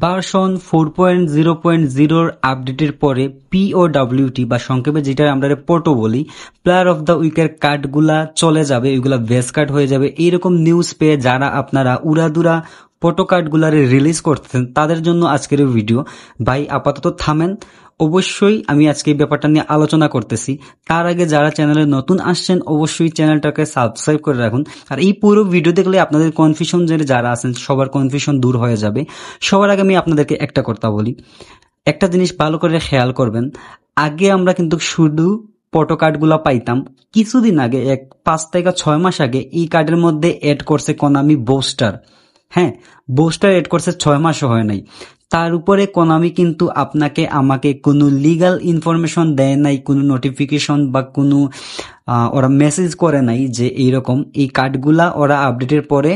Version 4.0.0 আপডেটের পরে পিওডব্লিউটি বা সংক্ষেপে যেটা আমরা পোটো বলি, প্লেয়ার অফ দ্য উইকের কার্ডগুলা চলে যাবে, ওইগুলা বেস কার্ড হয়ে যাবে। এইরকম নিউজ পেয়ে যারা আপনারা উড়াদুরা পোটো কার্ডগুলারে রিলিজ করতেছেন তাদের জন্য আজকের ভিডিও। ভাই আপাতত থামেন, অবশ্যই আমি আজকে এই ব্যাপারটা নিয়ে আলোচনা করতেছি। তার আগে যারা চ্যানেলে নতুন আসছেন অবশ্যই চ্যানেলটাকে সাবস্ক্রাইব করে রাখুন। আর এই পুরো ভিডিও দেখলে আপনাদের কনফিউশন যারা আছেন সবার কনফিউশন দূর হয়ে যাবে। সবার আগে আমি আপনাদেরকে একটা কথা বলি, একটা জিনিস ভালো করে খেয়াল করবেন। আগে আমরা কিন্তু শুধু পোটো কার্ডগুলো পাইতাম, কিছুদিন আগে 5 থেকে 6 মাস আগে এই কার্ডের মধ্যে এড করছে কোনামি বুস্টার। হ্যাঁ, বুস্টার এড করছে, 6 মাসও হয় নাই। তার উপরে কোনামি কিন্তু আপনাকে আমাকে কোনো লিগাল ইনফরমেশন দেয় নাই, কোনো নোটিফিকেশন বা কোনো ওরা মেসেজ করে নাই যে এইরকম এই কার্ডগুলা ওরা আপডেটের পরে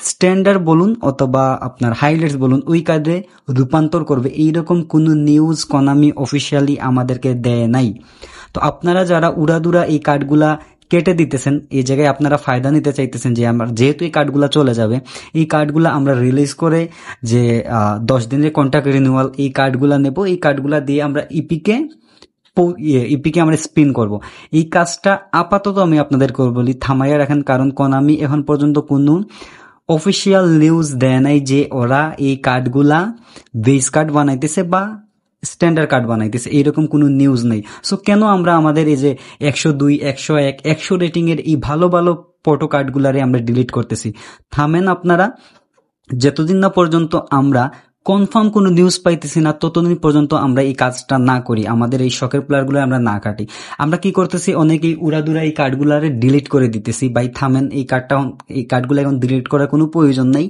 স্ট্যান্ডার্ড বলুন অথবা আপনার হাইলাইটস বলুন ওই কার্ডে রূপান্তর করবে, এইরকম কোনো নিউজ কোনামি অফিসিয়ালি আমাদেরকে দেয় নাই। তো আপনারা যারা উড়াদুরা এই কার্ডগুলা কেটে দিতেছেন, এই জায়গায় আপনারা ফায়দা নিতে চাইতেছেন যে আমরা যেহেতু এই কার্ডগুলা চলে যাবে, এই কার্ডগুলা আমরা রিলিজ করে যে 10 দিনের কন্ট্রাক্ট রিনিউয়াল এই কার্ডগুলা নেব, এই কার্ডগুলা দিয়ে আমরা ইপিকে আমরা স্পিন করব। এই কাজটা আপাতত আমি আপনাদের বলি থামাইয়া রাখেন, কারণ কোনামি এখন পর্যন্ত কোনো অফিসিয়াল নিউজ দেয় নাই যে ওরা এই কার্ডগুলা বেস কার্ড বানাইতেছে বা স্ট্যান্ডার্ড কার্ড বানাইতেছে, এইরকম কোনো নিউজ নেই। সো কেন আমরা আমাদের এই যে 102, 101, 100 রেটিং এর এই ভালো ভালো পোটো কার্ডগুলারে আমরা ডিলিট করতেছি? থামেন আপনারা, যতদিন না পর্যন্ত আমরা কনফার্ম কোনো নিউজ পাইতেছি না ততদিন পর্যন্ত আমরা এই কাজটা না করি, আমাদের এই শখের প্লেয়ারগুলো আমরা না কাটি। আমরা কি করতেছি, অনেকেই উড়াদুরা এই কার্ডগুলারে ডিলিট করে দিতেছি। ভাই থামেন, এই কার্ডগুলো এখন ডিলিট করার কোনো প্রয়োজন নেই।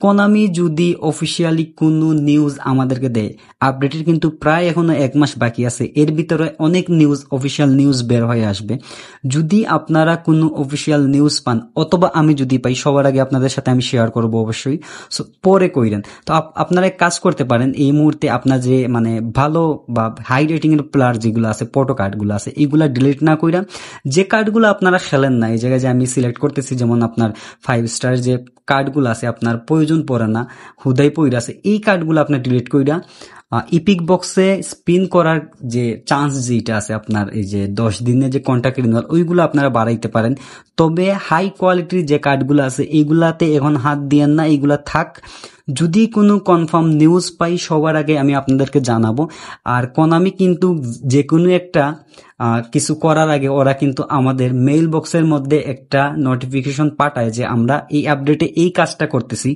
কোনামি যদি অফিসিয়ালি কোনো নিউজ আমাদেরকে দেয়, আপডেটের কিন্তু প্রায় এখনো 1 মাস বাকি আছে, এর ভিতরে অনেক নিউজ অফিসিয়াল নিউজ বের হয়ে আসবে। যদি আপনারা কোনো অফিসিয়াল নিউজ পান অথবা আমি যদি পাই, সবার আগে আপনাদের সাথে আমি শেয়ার করব অবশ্যই। সো পরে কইরেন। তো আপনারা কাজ করতে পারেন, এই মুহূর্তে আপনার যে মানে ভালো বা হাই রেটিং এর প্লেয়ার যেগুলো আছে, পোটো কার্ডগুলো আছে, এইগুলা ডিলিট না কইরা যে কার্ডগুলো আপনারা খেলেন না, এই জায়গায় যে আমি সিলেক্ট করতেছি, যেমন আপনার 5 স্টার যে কার্ডগুলো আছে আপনার প্রয়োজন পড়ে না, হুদাই পইরা আছে, এই কার্ডগুলো আপনি ডিলিট কইরা ইপিক বক্সে স্পিন করার যে চান্স যেটা আছে আপনার এই যে 10 দিনে যে কন্ট্রাক্ট রিনিউয়াল ওইগুলো আপনারা বাড়াইতে পারেন। তবে হাই কোয়ালিটির যে কার্ডগুলো আছে এইগুলাতে এখন হাত দিয়েন না, এইগুলা থাক। যদি কোনো কনফার্ম নিউজ পাই সবার আগে আমি আপনাদেরকে জানাবো। আর কোনামি কিন্তু যে কোনো একটা কিছু করার আগে ওরা কিন্তু আমাদের মেইল বক্সের মধ্যে একটা নোটিফিকেশন পাঠায় যে আমরা এই আপডেটে এই কাজটা করতেছি।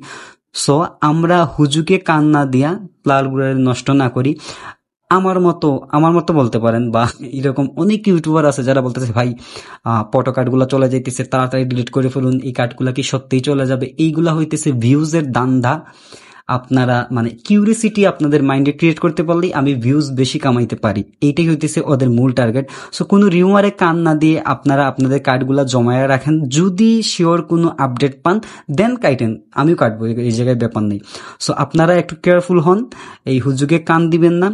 সো আমরা হুজুকে কান না দিয়া প্লেয়ারগুলো নষ্ট না করি। আমার মতো বলতে পারেন, বা এরকম অনেক ইউটিউবার আছে যারা বলতেছে ভাই পোটো কার্ডগুলো চলে যাইতেছে, তাড়াতাড়ি ডিলিট করে ফেলুন, এই কার্ডগুলা কি সত্যিই চলে যাবে? এইগুলা হইতেছে ভিউজের দান্দা। আপনারা মানে কিউরিসিটি আপনাদের মাইন্ডে ক্রিয়েট করতে পারলেই আমি ভিউজ বেশি কামাইতে পারি, এইটাই হইতেছে ওদের মূল টার্গেট। সো কোনো রিউমারে কান না দিয়ে আপনারা আপনাদের কার্ডগুলা জমায়ে রাখেন, যদি শিওর কোনো আপডেট পান দেন কাইটেন, আমিও কাটবো, এই জায়গায় ব্যাপার নেই। সো আপনারা একটু কেয়ারফুল হন, এই হুজুগে কান দিবেন না।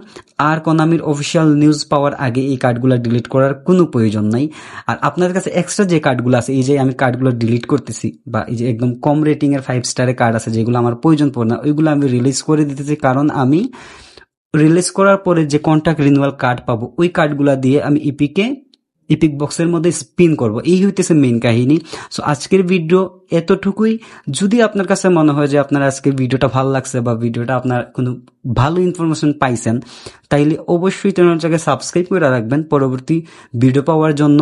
আর কোনামির অফিসিয়াল নিউজ পাওয়ার আগে এই কার্ডগুলা ডিলিট করার কোনো প্রয়োজন নাই। আর আপনাদের কাছে এক্সট্রা যে কার্ডগুলো আছে, এই যে আমি কার্ডগুলো ডিলিট করতেছি, বা এই যে একদম কম রেটিং এর 5 স্টারের কার্ড আছে যেগুলো আমার প্রয়োজন পড়ে না, ওইগুলো আমি রিলিজ করে দিতেছি। কারণ আমি রিলিজ করার পরে যে কন্ট্রাক্ট রিনিউয়াল কার্ড পাবো ওই কার্ডগুলা দিয়ে আমি ইপিক বক্সের মধ্যে স্পিন করব, এই হইতেছে মেইন কাহিনী। সো আজকের ভিডিও এতটুকুই। যদি আপনার কাছে মনে হয় যে আপনার আজকের ভিডিওটা ভালো লাগছে বা ভিডিওটা আপনার কোনো ভালো ইনফরমেশন পাইছেন, তাইলে অবশ্যই চ্যানেলটাকে সাবস্ক্রাইব করে রাখবেন পরবর্তী ভিডিও পাওয়ার জন্য।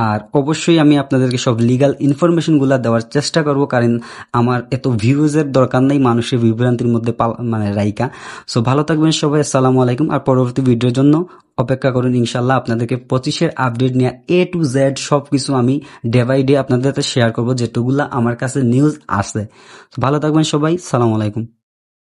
আর অবশ্যই আমি আপনাদেরকে সব লিগাল ইনফরমেশন গুলা দেওয়ার চেষ্টা করব, কারণ আমার এত ভিউজের দরকার নেই মানুষের বিভ্রান্তির মধ্যে মানে রাইকা। সো ভালো থাকবেন সবাই, আসসালামু আলাইকুম। আর পরবর্তী ভিডিওর জন্য অপেক্ষা করুন, ইনশাল্লাহ আপনাদেরকে 25-এর আপডেট নিয়ে A to Z সবকিছু আমি ডে বাই ডে আপনাদের সাথে শেয়ার করবো, যেটুকুলা আমার কাছে নিউজ আসে। ভালো থাকবেন সবাই, সালাম আলাইকুম।